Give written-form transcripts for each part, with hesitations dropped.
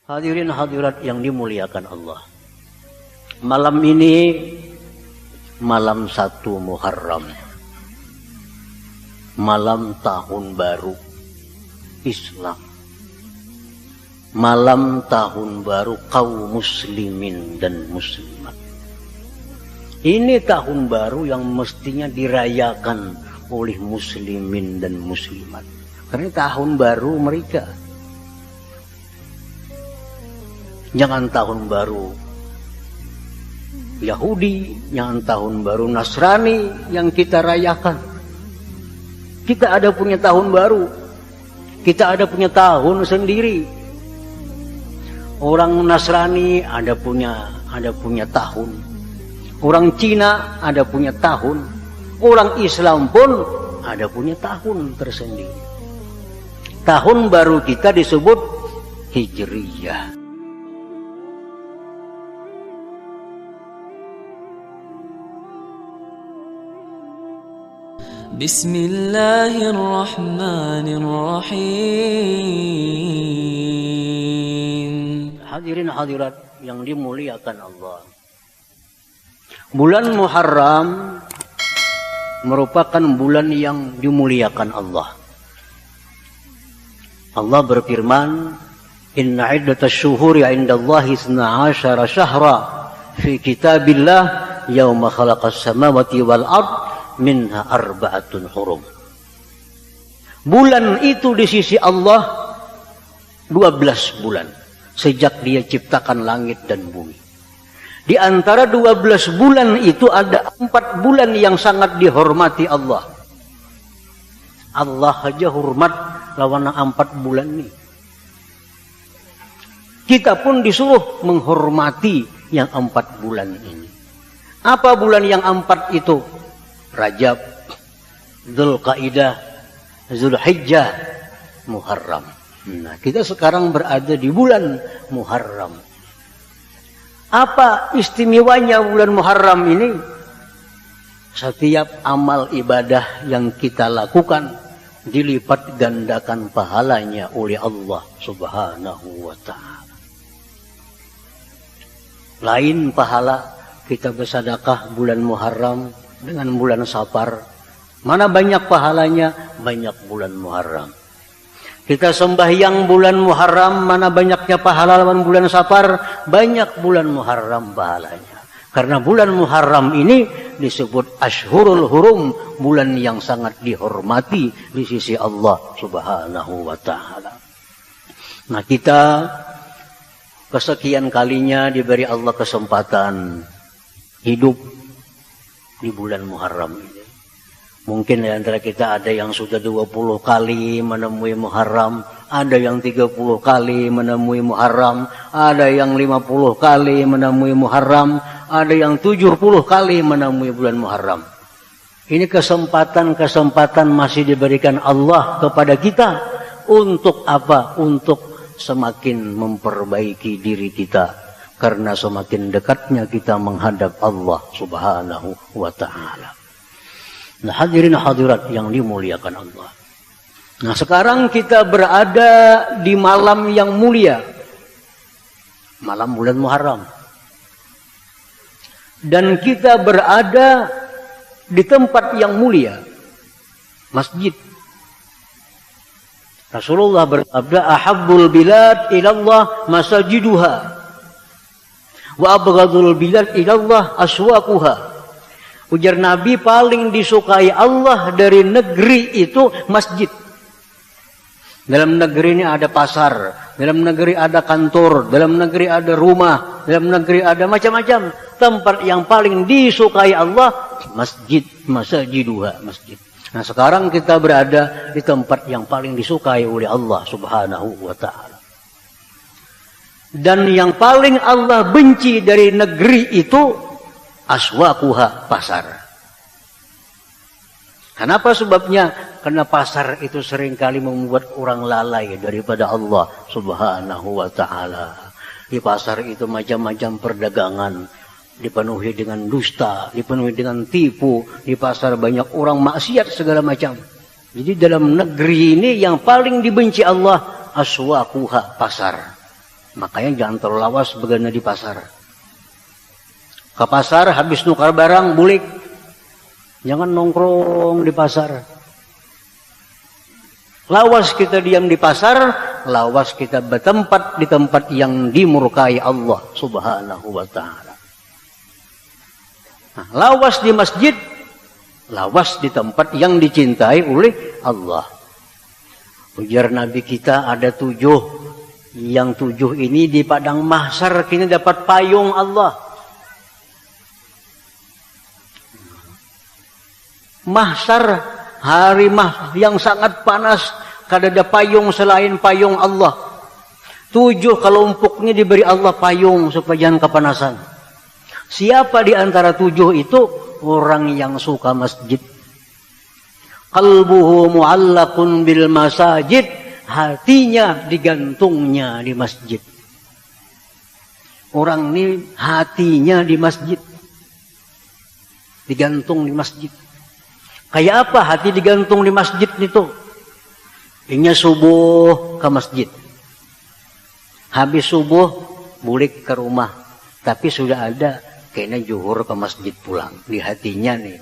Hadirin hadirat yang dimuliakan Allah. Malam ini malam 1 Muharram. Malam tahun baru Islam. Malam tahun baru kaum muslimin dan muslimat. Ini tahun baru yang mestinya dirayakan oleh muslimin dan muslimat. Karena tahun baru mereka. Jangan tahun baru Yahudi, jangan tahun baru Nasrani yang kita rayakan. Kita ada punya tahun baru. Kita ada punya tahun sendiri. Orang Nasrani ada punya tahun. Orang Cina ada punya tahun. Orang Islam pun ada punya tahun tersendiri. Tahun baru kita disebut Hijriyah. Bismillahirrahmanirrahim. Hadirin hadirat yang dimuliakan Allah. Bulan Muharram merupakan bulan yang dimuliakan Allah. Allah berfirman, "Inna 'iddatasy syuhuri 'indallahi 12 syahra fi kitabillah yauma khalaqas samawati wal ard minha arba'atun hurum." Bulan itu di sisi Allah 12 bulan sejak Dia ciptakan langit dan bumi. Di antara 12 bulan itu ada 4 bulan yang sangat dihormati Allah. Allah aja hormat lawan 4 bulan ini. Kita pun disuruh menghormati yang 4 bulan ini. Apa bulan yang 4 itu? Rajab, Dzulqa'dah, Dzulhijjah, Muharram. Nah, kita sekarang berada di bulan Muharram. Apa istimewanya bulan Muharram ini? Setiap amal ibadah yang kita lakukan dilipat gandakan pahalanya oleh Allah Subhanahu wa ta'ala. Lain pahala kita bersedekah bulan Muharram dengan bulan Safar. Mana banyak pahalanya? Banyak bulan Muharram. Kita sembahyang bulan Muharram, mana banyaknya pahala lawan bulan Safar? Banyak bulan Muharram pahalanya. Karena bulan Muharram ini disebut Ashhurul Hurum, bulan yang sangat dihormati di sisi Allah Subhanahu wa ta'ala. Nah, kita kesekian kalinya diberi Allah kesempatan hidup di bulan Muharram ini. Mungkin di antara kita ada yang sudah 20 kali menemui Muharram, ada yang 30 kali menemui Muharram, ada yang 50 kali menemui Muharram, ada yang 70 kali menemui bulan Muharram. Ini kesempatan masih diberikan Allah kepada kita. Untuk apa? Untuk semakin memperbaiki diri kita. Karena semakin dekatnya kita menghadap Allah Subhanahu wa ta'ala. Nah, hadirin hadirat yang dimuliakan Allah. Nah, sekarang kita berada di malam yang mulia. Malam bulan Muharram. Dan kita berada di tempat yang mulia. Masjid. Rasulullah bersabda, "Ahabbul bilad ilallah masajiduha. Wa abghadul bilad ilallah aswaquha." Ujar Nabi, paling disukai Allah dari negeri itu masjid. Dalam negeri ini ada pasar, dalam negeri ada kantor, dalam negeri ada rumah, dalam negeri ada macam-macam. Tempat yang paling disukai Allah, masjid, masajiduha, masjid. Nah, sekarang kita berada di tempat yang paling disukai oleh Allah Subhanahu wa ta'ala. Dan yang paling Allah benci dari negeri itu aswaquha, pasar. Kenapa sebabnya? Karena pasar itu seringkali membuat orang lalai daripada Allah Subhanahu wa ta'ala. Di pasar itu macam-macam perdagangan, dipenuhi dengan dusta, dipenuhi dengan tipu. Di pasar banyak orang maksiat segala macam. Jadi dalam negeri ini yang paling dibenci Allah, aswaquha, pasar. Makanya jangan terlalu lawas begana di pasar. Ke pasar habis nukar barang bulik. Jangan nongkrong di pasar. Lawas kita diam di pasar, lawas kita bertempat di tempat yang dimurkai Allah Subhanahu wa ta'ala. Nah, lawas di masjid, lawas di tempat yang dicintai oleh Allah. Ujar Nabi kita ada 7. Yang 7 ini di padang mahsyar kini dapat payung Allah. Mahsyar, hari yang sangat panas, kada ada payung selain payung Allah. 7 kelompoknya diberi Allah payung supaya jangan kepanasan. Siapa di antara 7 itu? Orang yang suka masjid. Qalbuhu mu'allaqun bil masajid. Hatinya digantungnya di masjid. Orang ini hatinya di masjid. Digantung di masjid. Kayak apa hati digantung di masjid itu? Ingnya subuh ke masjid. Habis subuh bulik ke rumah. Tapi sudah ada kena zuhur ke masjid pulang. Di hatinya nih.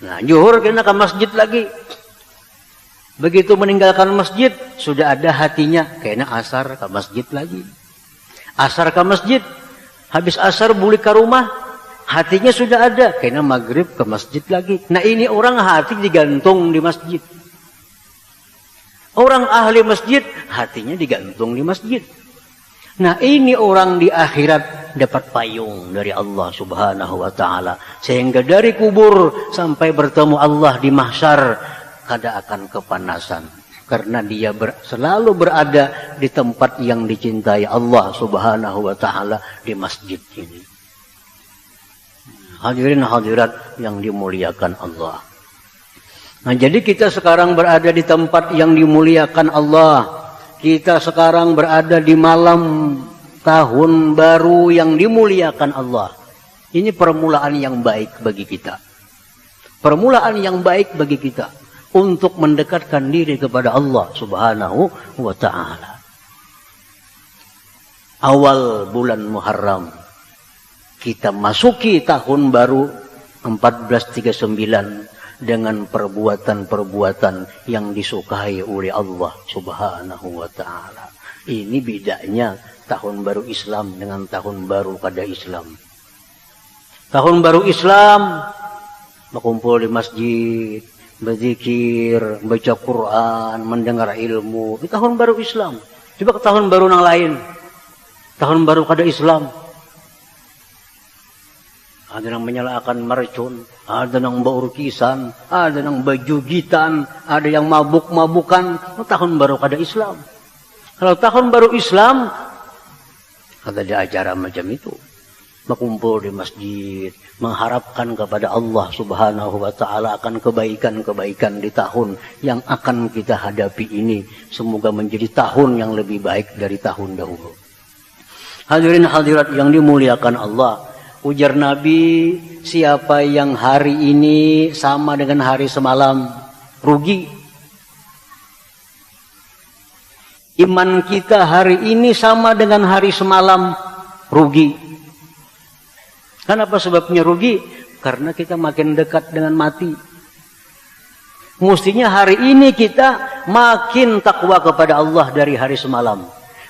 Nah zuhur kena ke masjid lagi. Begitu meninggalkan masjid, sudah ada hatinya. Kena asar ke masjid lagi. Asar ke masjid. Habis asar bulik ke rumah. Hatinya sudah ada. Kena maghrib ke masjid lagi. Nah ini orang hati digantung di masjid. Orang ahli masjid, hatinya digantung di masjid. Nah ini orang di akhirat dapat payung dari Allah Subhanahu wa ta'ala. Sehingga dari kubur sampai bertemu Allah di mahsyar, kada akan kepanasan. Karena dia selalu berada di tempat yang dicintai Allah Subhanahu wa ta'ala, di masjid ini. Hadirin hadirat yang dimuliakan Allah. Nah jadi kita sekarang berada di tempat yang dimuliakan Allah. Kita sekarang berada di malam tahun baru yang dimuliakan Allah. Ini permulaan yang baik bagi kita. Permulaan yang baik bagi kita. Untuk mendekatkan diri kepada Allah Subhanahu wa ta'ala. Awal bulan Muharram. Kita masuki tahun baru 1439 dengan perbuatan-perbuatan yang disukai oleh Allah Subhanahu wa ta'ala. Ini bedanya tahun baru Islam dengan tahun baru kada Islam. Tahun baru Islam berkumpul di masjid, berzikir, baca Quran, mendengar ilmu. Ini tahun baru Islam. Coba ke tahun baru yang lain. Tahun baru kada Islam. Ada yang menyalakan mercon, ada yang berurkisan, ada yang berjugitan, ada yang mabuk-mabukan. Tahun baru kada Islam. Kalau tahun baru Islam, ada acara macam itu. Berkumpul di masjid, mengharapkan kepada Allah Subhanahu wa ta'ala akan kebaikan-kebaikan di tahun yang akan kita hadapi ini. Semoga menjadi tahun yang lebih baik dari tahun dahulu. Hadirin hadirat yang dimuliakan Allah. Ujar Nabi, siapa yang hari ini sama dengan hari semalam, rugi. Iman kita hari ini sama dengan hari semalam, rugi. Kenapa sebabnya rugi? Karena kita makin dekat dengan mati. Mestinya hari ini kita makin takwa kepada Allah dari hari semalam.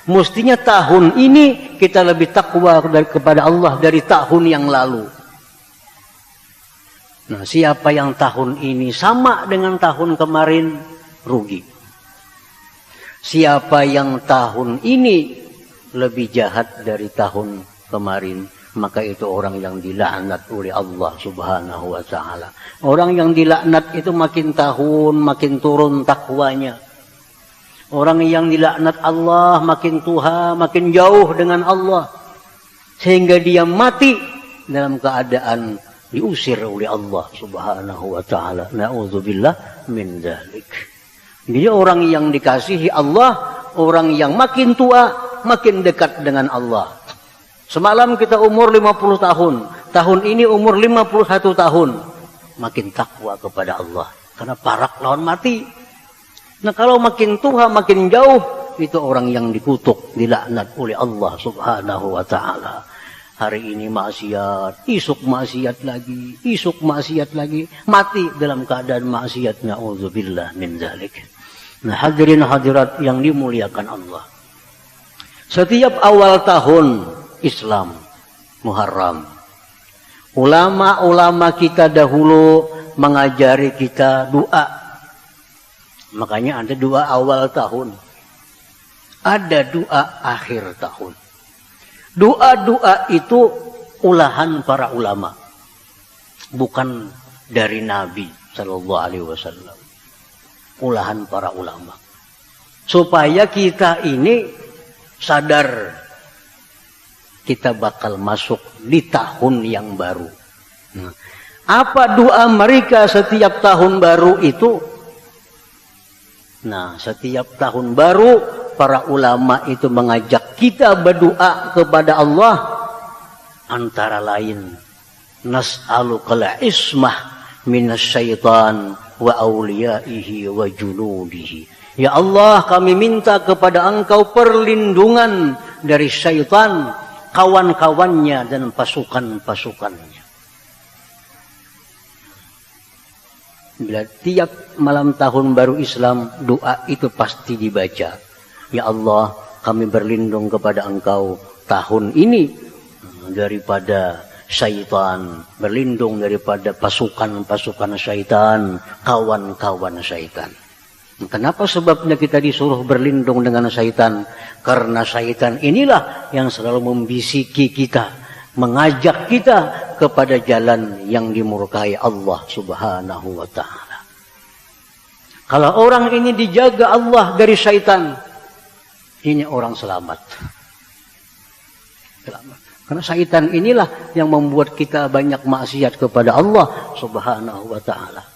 Mestinya tahun ini kita lebih takwa kepada Allah dari tahun yang lalu. Nah, siapa yang tahun ini sama dengan tahun kemarin, rugi. Siapa yang tahun ini lebih jahat dari tahun kemarin, maka itu orang yang dilaknat oleh Allah Subhanahu wa ta'ala. Orang yang dilaknat itu makin tahun makin turun takwanya. Orang yang dilaknat Allah makin tuha, makin jauh dengan Allah. Sehingga dia mati dalam keadaan diusir oleh Allah Subhanahu wa ta'ala. Na'udzubillah min dzalik. Jadi orang yang dikasihi Allah, orang yang makin tua, makin dekat dengan Allah. Semalam kita umur 50 tahun. Tahun ini umur 51 tahun. Makin takwa kepada Allah. Karena parak lawan mati. Nah kalau makin tua, makin jauh itu orang yang dikutuk, dilaknat oleh Allah Subhanahu wa taala. Hari ini maksiat, isuk maksiat lagi, isuk maksiat lagi, mati dalam keadaan maksiat. Na'udzubillah min dzalik. Nah, hadirin hadirat yang dimuliakan Allah. Setiap awal tahun Islam Muharram, ulama-ulama kita dahulu mengajari kita doa. Makanya ada doa awal tahun, ada doa akhir tahun. Doa-doa itu ulahan para ulama, bukan dari Nabi Sallallahu Alaihi Wasallam. Ulahan para ulama, supaya kita ini sadar kita bakal masuk di tahun yang baru. Apa doa mereka setiap tahun baru itu? Nah, setiap tahun baru para ulama itu mengajak kita berdoa kepada Allah, antara lain nas'alukal ismah minasyaitan wa awliyaihi wa junudihi. Ya Allah, kami minta kepada Engkau perlindungan dari syaitan, kawan-kawannya dan pasukan-pasukannya. Bila tiap malam tahun baru Islam, doa itu pasti dibaca. Ya Allah, kami berlindung kepada Engkau tahun ini daripada syaitan, berlindung daripada pasukan-pasukan syaitan, kawan-kawan syaitan. Kenapa sebabnya kita disuruh berlindung dengan syaitan? Karena syaitan inilah yang selalu membisiki kita, mengajak kita kepada jalan yang dimurkai Allah Subhanahu wa ta'ala. Kalau orang ini dijaga Allah dari syaitan, ini orang selamat. Selamat. Karena syaitan inilah yang membuat kita banyak maksiat kepada Allah Subhanahu wa ta'ala.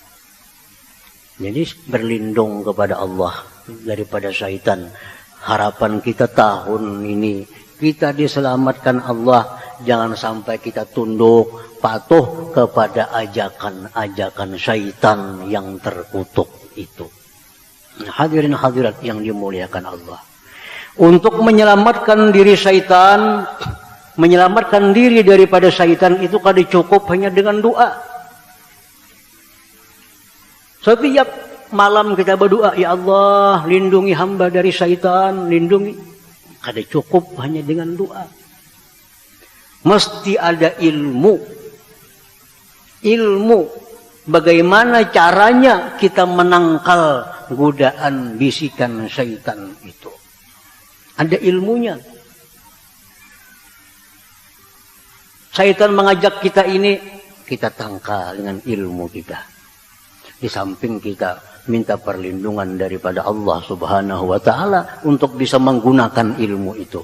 Jadi berlindung kepada Allah daripada syaitan. Harapan kita tahun ini kita diselamatkan Allah. Jangan sampai kita tunduk, patuh kepada ajakan-ajakan syaitan yang terkutuk itu. Hadirin hadirat yang dimuliakan Allah. Untuk menyelamatkan diri syaitan, menyelamatkan diri daripada syaitan itu kada cukup hanya dengan doa. Setiap malam kita berdoa, ya Allah, lindungi hamba dari syaitan, lindungi. Kada cukup hanya dengan doa. Mesti ada ilmu. Ilmu bagaimana caranya kita menangkal godaan bisikan syaitan itu. Ada ilmunya. Syaitan mengajak kita ini, kita tangkal dengan ilmu kita. Di samping kita minta perlindungan daripada Allah Subhanahu wa ta'ala untuk bisa menggunakan ilmu itu.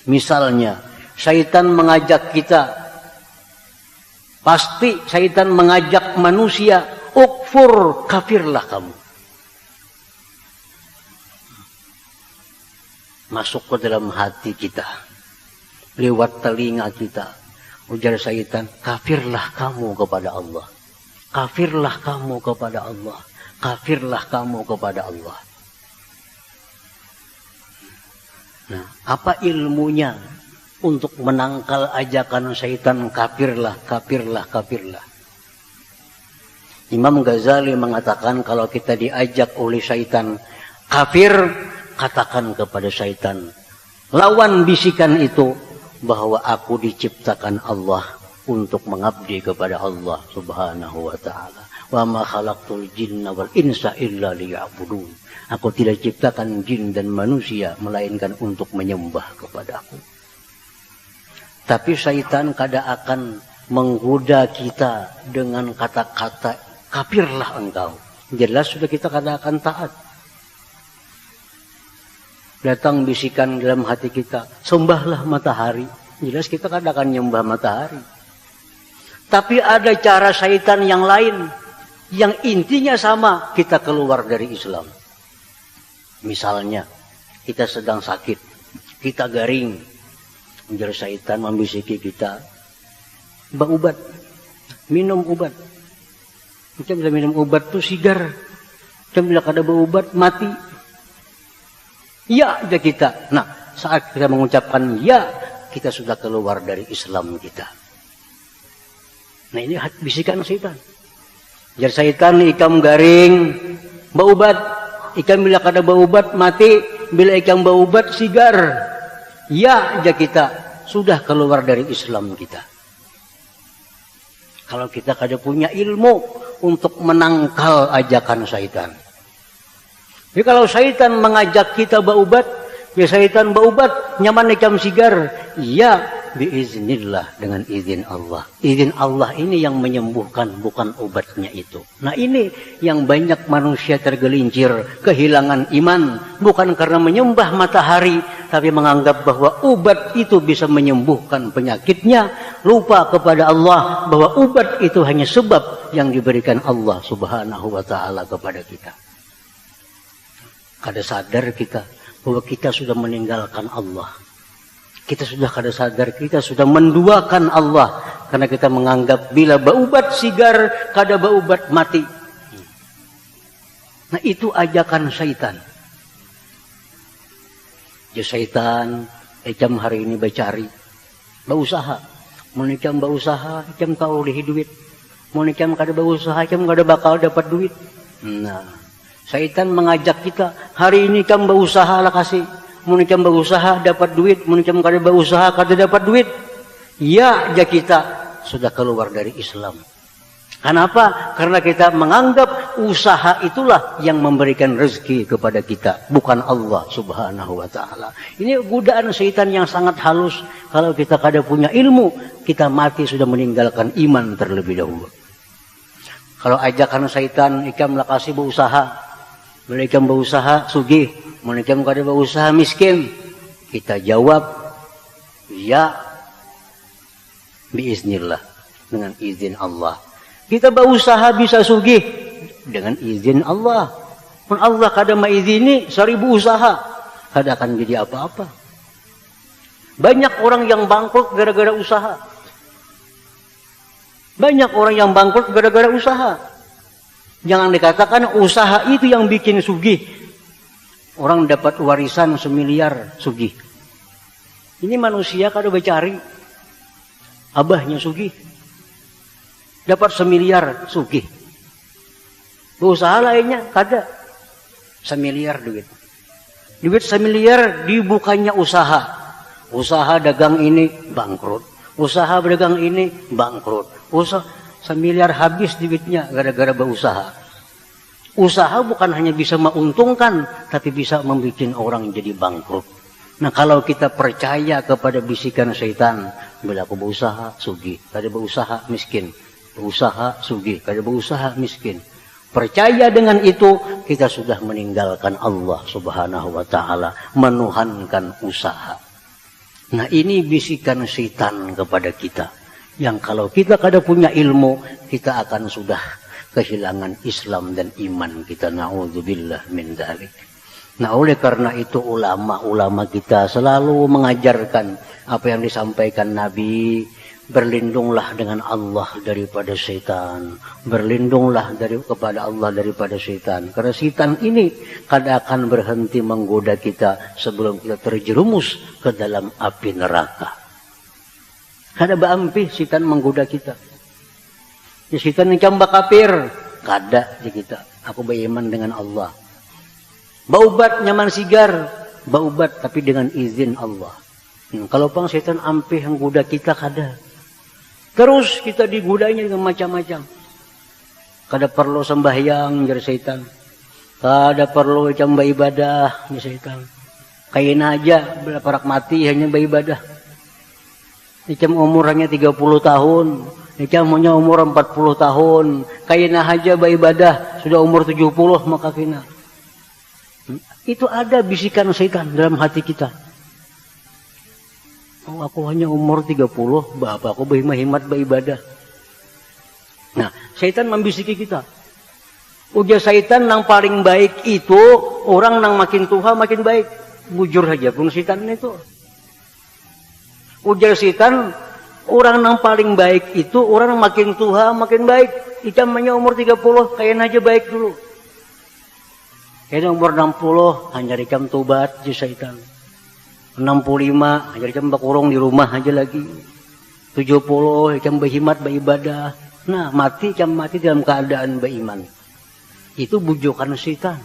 Misalnya, syaitan mengajak kita, pasti syaitan mengajak manusia, ukfur, kafirlah kamu. Masuk ke dalam hati kita, lewat telinga kita, ujar syaitan, kafirlah kamu kepada Allah. Kafirlah kamu kepada Allah. Kafirlah kamu kepada Allah. Nah, apa ilmunya untuk menangkal ajakan syaitan kafirlah, kafirlah, kafirlah? Imam Ghazali mengatakan kalau kita diajak oleh syaitan kafir, katakan kepada syaitan, lawan bisikan itu bahwa aku diciptakan Allah untuk mengabdi kepada Allah Subhanahu wa ta'ala. Wa ma khalaqtul jinna wal insa illa liya'budun. Aku tidak ciptakan jin dan manusia melainkan untuk menyembah kepadaku. Tapi syaitan kada akan menggoda kita dengan kata-kata kafirlah engkau. Jelas sudah kita kada akan taat. Datang bisikan dalam hati kita, sembahlah matahari. Jelas kita kada akan nyembah matahari. Tapi ada cara syaitan yang lain, yang intinya sama, kita keluar dari Islam. Misalnya, kita sedang sakit, kita garing, ujar syaitan membisiki kita, obat, minum obat. Kita bila minum obat itu sigar, kita bila kada berobat mati. Ya aja kita. Nah, saat kita mengucapkan ya, kita sudah keluar dari Islam kita. Nah, ini bisikan syaitan. Jar syaitan ikam garing, baubat. Ikam bila kada baubat mati, bila ikam baubat sigar. Ya aja kita sudah keluar dari Islam kita. Kalau kita kada punya ilmu untuk menangkal ajakan syaitan. Jadi kalau syaitan mengajak kita baubat, ya syaitan baubat, nyaman ikam sigar. Ya, biiznillah, dengan izin Allah. Izin Allah ini yang menyembuhkan, bukan obatnya itu. Nah ini yang banyak manusia tergelincir, kehilangan iman. Bukan karena menyembah matahari, tapi menganggap bahwa obat itu bisa menyembuhkan penyakitnya. Lupa kepada Allah bahwa obat itu hanya sebab yang diberikan Allah subhanahu wa ta'ala kepada kita. Kada sadar kita bahwa kita sudah meninggalkan Allah. Kita sudah kada sadar, kita sudah menduakan Allah. Karena kita menganggap bila baubat sigar, kada baubat mati. Nah itu ajakan syaitan. Ya syaitan, ikam hari ini bercari, berusaha. Mau ikam berusaha, ikam kau oleh duit. Mau ikam kada berusaha, ikam kada bakal dapat duit. Nah. Syaitan mengajak kita, hari ini kamu berusaha lah kasih. Mau kamu berusaha dapat duit, mau kamu kada berusaha kada dapat duit. Ya, aja kita sudah keluar dari Islam. Kenapa? Karena kita menganggap usaha itulah yang memberikan rezeki kepada kita, bukan Allah subhanahu wa ta'ala. Ini godaan syaitan yang sangat halus. Kalau kita kada punya ilmu, kita mati sudah meninggalkan iman terlebih dahulu. Kalau ajakan syaitan, ikam lah kasih berusaha. Bila ikam berusaha sugih, bila ikam kada berusaha miskin. Kita jawab, ya, biiznillah, dengan izin Allah. Kita berusaha bisa sugih dengan izin Allah. Pun Allah kada maizini 1000 usaha, kada akan jadi apa-apa. Banyak orang yang bangkrut gara-gara usaha. Banyak orang yang bangkrut gara-gara usaha. Jangan dikatakan usaha itu yang bikin sugih. Orang dapat warisan 1 miliar sugih. Ini manusia kada bercari. Abahnya sugih. Dapat 1 miliar sugih. Usaha lainnya kada. 1 miliar duit. Duit 1 miliar dibukanya usaha. Usaha dagang ini bangkrut. Usaha berdagang ini bangkrut. Usaha 1 miliar habis duitnya gara-gara berusaha. Usaha bukan hanya bisa menguntungkan, tapi bisa membuat orang jadi bangkrut. Nah kalau kita percaya kepada bisikan syaitan, bila aku berusaha sugih, kada berusaha miskin, berusaha sugih, kada berusaha miskin. Percaya dengan itu, kita sudah meninggalkan Allah subhanahu wa ta'ala, menuhankan usaha. Nah ini bisikan syaitan kepada kita. Yang kalau kita kada punya ilmu, kita akan sudah kehilangan Islam dan iman kita. Na'udzubillah min dzalik. Nah oleh karena itu ulama-ulama kita selalu mengajarkan apa yang disampaikan Nabi. Berlindunglah dengan Allah daripada syaitan. Berlindunglah kepada Allah daripada syaitan. Karena syaitan ini kada akan berhenti menggoda kita sebelum kita terjerumus ke dalam api neraka. Kada baampi syaitan menggoda kita. Ya syaitan ikam bakapir. Kada di kita. Aku beriman dengan Allah. Baubat nyaman sigar. Baubat tapi dengan izin Allah. Kalau pang syaitan ampih menggoda kita kada. Terus kita digodanya dengan macam-macam. Kada perlu sembahyang jar syaitan. Kada perlu ikam beribadah jar syaitan. Kain aja bila parak mati hanya beribadah. Ikam umur hanya 30 tahun. Ikam punya umur 40 tahun. Kayaknya aja beribadah. Sudah umur 70 maka kena. Itu ada bisikan syaitan dalam hati kita. Oh, aku hanya umur 30. Bapak aku berhemat beribadah. Nah, syaitan membisiki kita. Ujar syaitan yang paling baik itu orang yang makin tua makin baik. Bujur saja pun syaitan itu. Ujar syaitan, orang yang paling baik itu orang yang makin tua makin baik. Ikam hanya umur 30, kayaknya aja baik dulu. Kaya umur 60 hanya dikam tobat di syaitan. 65 hanya dikam bakurung di rumah aja lagi. 70 dikam berhimat beribadah. Nah, mati dalam keadaan beriman. Itu bujukan syaitan.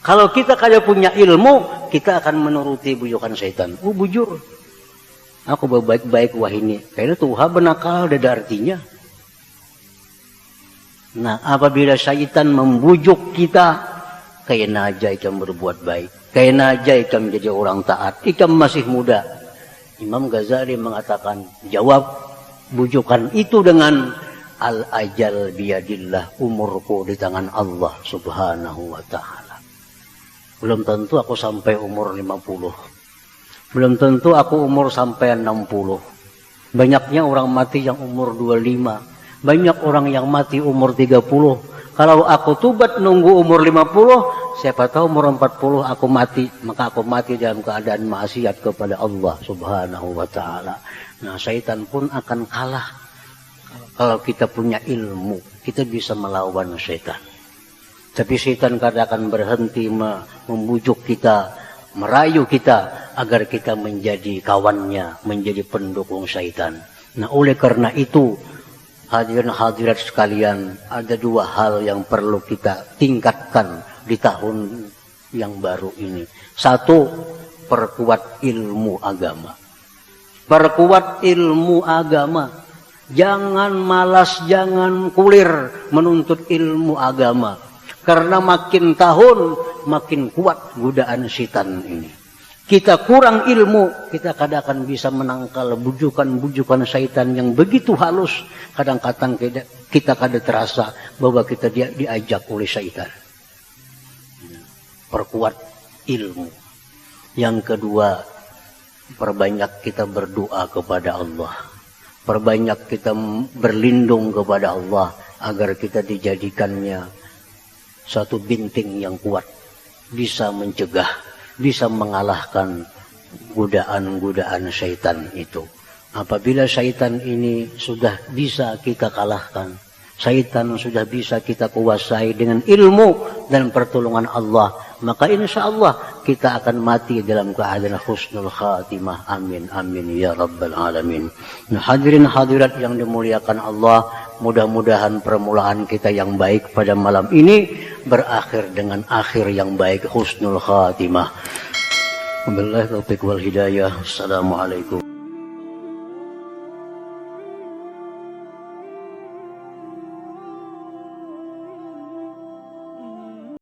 Kalau kita kada punya ilmu, kita akan menuruti bujukan syaitan. Oh, bujur. Aku berbaik-baik wah ini. Kayaknya Tuhan benakal, ada artinya. Nah, apabila syaitan membujuk kita, kayaknya aja ikam berbuat baik. Kayaknya aja ikam menjadi orang taat. Ikam masih muda. Imam Ghazali mengatakan, jawab bujukan itu dengan al-ajal biyadillah, umurku di tangan Allah subhanahu wa ta'ala. Belum tentu aku sampai umur 50. Belum tentu aku umur sampai 60. Banyaknya orang mati yang umur 25. Banyak orang yang mati umur 30. Kalau aku tubat nunggu umur 50, siapa tahu umur 40 aku mati. Maka aku mati dalam keadaan maksiat kepada Allah subhanahu wa ta'ala. Nah, syaitan pun akan kalah. Kalau kita punya ilmu, kita bisa melawan syaitan. Tapi syaitan kadang akan berhenti membujuk kita, merayu kita agar kita menjadi kawannya, menjadi pendukung syaitan. Nah, oleh karena itu, hadirin hadirat sekalian, ada dua hal yang perlu kita tingkatkan di tahun yang baru ini. Satu, perkuat ilmu agama. Perkuat ilmu agama. Jangan malas, jangan kulir menuntut ilmu agama. Karena makin tahun, makin kuat godaan syaitan ini. Kita kurang ilmu, kita kadang-kadang bisa menangkal bujukan-bujukan syaitan yang begitu halus. Kadang-kadang kita kadang terasa bahwa kita diajak oleh syaitan. Perkuat ilmu. Yang kedua, perbanyak kita berdoa kepada Allah. Perbanyak kita berlindung kepada Allah agar kita dijadikannya satu binting yang kuat, bisa mencegah, bisa mengalahkan godaan-godaan syaitan itu. Apabila syaitan ini sudah bisa kita kalahkan, syaitan sudah bisa kita kuasai dengan ilmu dan pertolongan Allah, maka insya Allah kita akan mati dalam keadaan husnul khatimah. Amin, amin ya rabbal alamin. Nah, hadirin hadirat yang dimuliakan Allah, mudah-mudahan permulaan kita yang baik pada malam ini berakhir dengan akhir yang baik, husnul khatimah. Wabillahi taufiq wal hidayah. Assalamualaikum.